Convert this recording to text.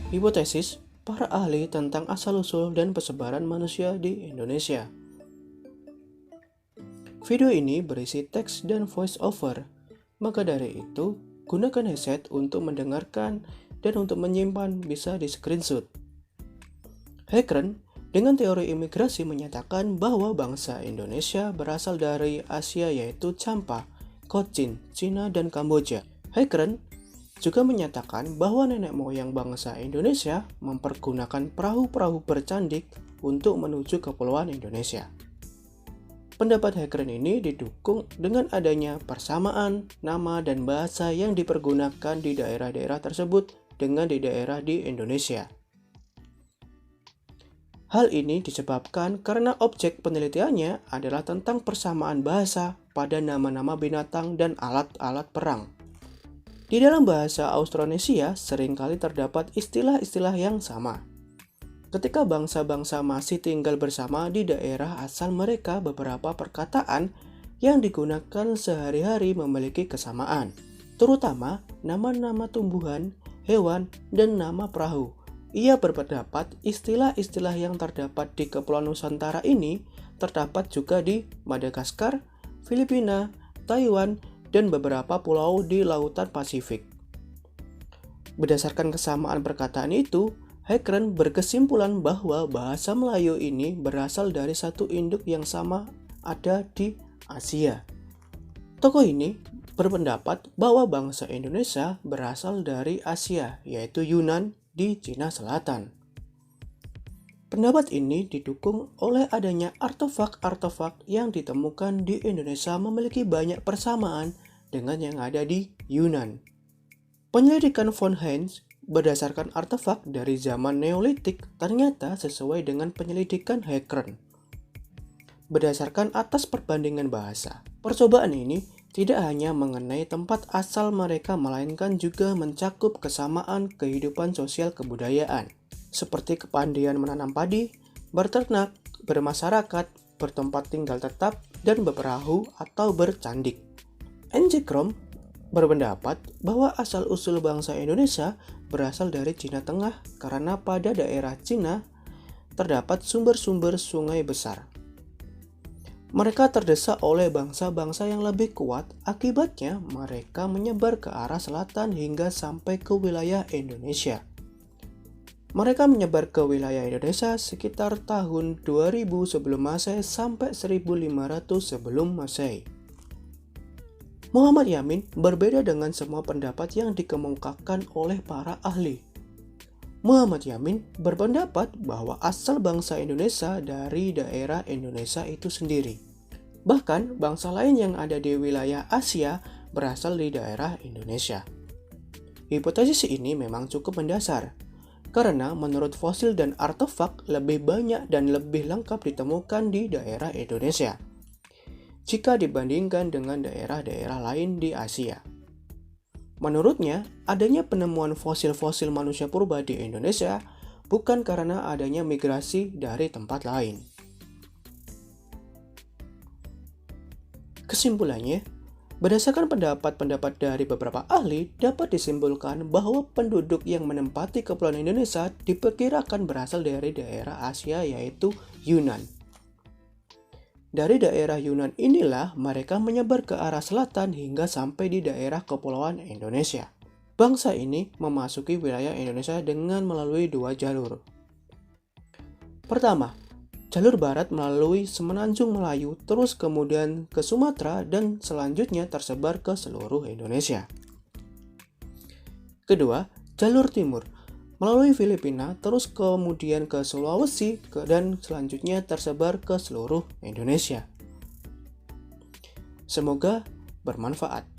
Hipotesis para ahli tentang asal-usul dan persebaran manusia di Indonesia. Video ini berisi teks dan voice over, maka dari itu gunakan headset untuk mendengarkan dan untuk menyimpan bisa di screenshot. Hekren dengan teori imigrasi menyatakan bahwa bangsa Indonesia berasal dari Asia yaitu Champa, Cochin, Cina, dan Kamboja. Hekren juga menyatakan bahwa nenek moyang bangsa Indonesia mempergunakan perahu-perahu bercandik untuk menuju kepulauan Indonesia. Pendapat Hekren ini didukung dengan adanya persamaan nama dan bahasa yang dipergunakan di daerah-daerah tersebut dengan di daerah di Indonesia. Hal ini disebabkan karena objek penelitiannya adalah tentang persamaan bahasa pada nama-nama binatang dan alat-alat perang. Di dalam bahasa Austronesia seringkali terdapat istilah-istilah yang sama. Ketika bangsa-bangsa masih tinggal bersama di daerah asal mereka, beberapa perkataan yang digunakan sehari-hari memiliki kesamaan, terutama nama-nama tumbuhan, hewan, dan nama perahu. Ia berpendapat istilah-istilah yang terdapat di Kepulauan Nusantara ini terdapat juga di Madagaskar, Filipina, Taiwan, dan beberapa pulau di Lautan Pasifik. Berdasarkan kesamaan perkataan itu, Hekren berkesimpulan bahwa bahasa Melayu ini berasal dari satu induk yang sama ada di Asia. Tokoh ini berpendapat bahwa bangsa Indonesia berasal dari Asia, yaitu Yunan di Cina Selatan. Pendapat ini didukung oleh adanya artefak-artefak yang ditemukan di Indonesia memiliki banyak persamaan dengan yang ada di Yunan. Penyelidikan von Heinz berdasarkan artefak dari zaman Neolitik ternyata sesuai dengan penyelidikan Hekren. Berdasarkan atas perbandingan bahasa, percobaan ini tidak hanya mengenai tempat asal mereka melainkan juga mencakup kesamaan kehidupan sosial kebudayaan, seperti kepandaian menanam padi, berternak, bermasyarakat, bertempat tinggal tetap, dan berperahu atau bercandik. N.J. Krom berpendapat bahwa asal-usul bangsa Indonesia berasal dari Cina Tengah karena pada daerah Cina terdapat sumber-sumber sungai besar. Mereka terdesak oleh bangsa-bangsa yang lebih kuat, akibatnya mereka menyebar ke arah selatan hingga sampai ke wilayah Indonesia. Mereka menyebar ke wilayah Indonesia sekitar tahun 2000 sebelum Masehi sampai 1500 sebelum Masehi. Muhammad Yamin berbeda dengan semua pendapat yang dikemukakan oleh para ahli. Muhammad Yamin berpendapat bahwa asal bangsa Indonesia dari daerah Indonesia itu sendiri. Bahkan bangsa lain yang ada di wilayah Asia berasal di daerah Indonesia. Hipotesis ini memang cukup mendasar, karena menurut fosil dan artefak lebih banyak dan lebih lengkap ditemukan di daerah Indonesia jika dibandingkan dengan daerah-daerah lain di Asia. Menurutnya, adanya penemuan fosil-fosil manusia purba di Indonesia bukan karena adanya migrasi dari tempat lain. Kesimpulannya, berdasarkan pendapat-pendapat dari beberapa ahli, dapat disimpulkan bahwa penduduk yang menempati kepulauan Indonesia diperkirakan berasal dari daerah Asia yaitu Yunan. Dari daerah Yunan inilah mereka menyebar ke arah selatan hingga sampai di daerah kepulauan Indonesia. Bangsa ini memasuki wilayah Indonesia dengan melalui dua jalur. Pertama, jalur barat melalui Semenanjung Melayu, terus kemudian ke Sumatera dan selanjutnya tersebar ke seluruh Indonesia. Kedua, jalur timur melalui Filipina, terus kemudian ke Sulawesi, dan selanjutnya tersebar ke seluruh Indonesia. Semoga bermanfaat.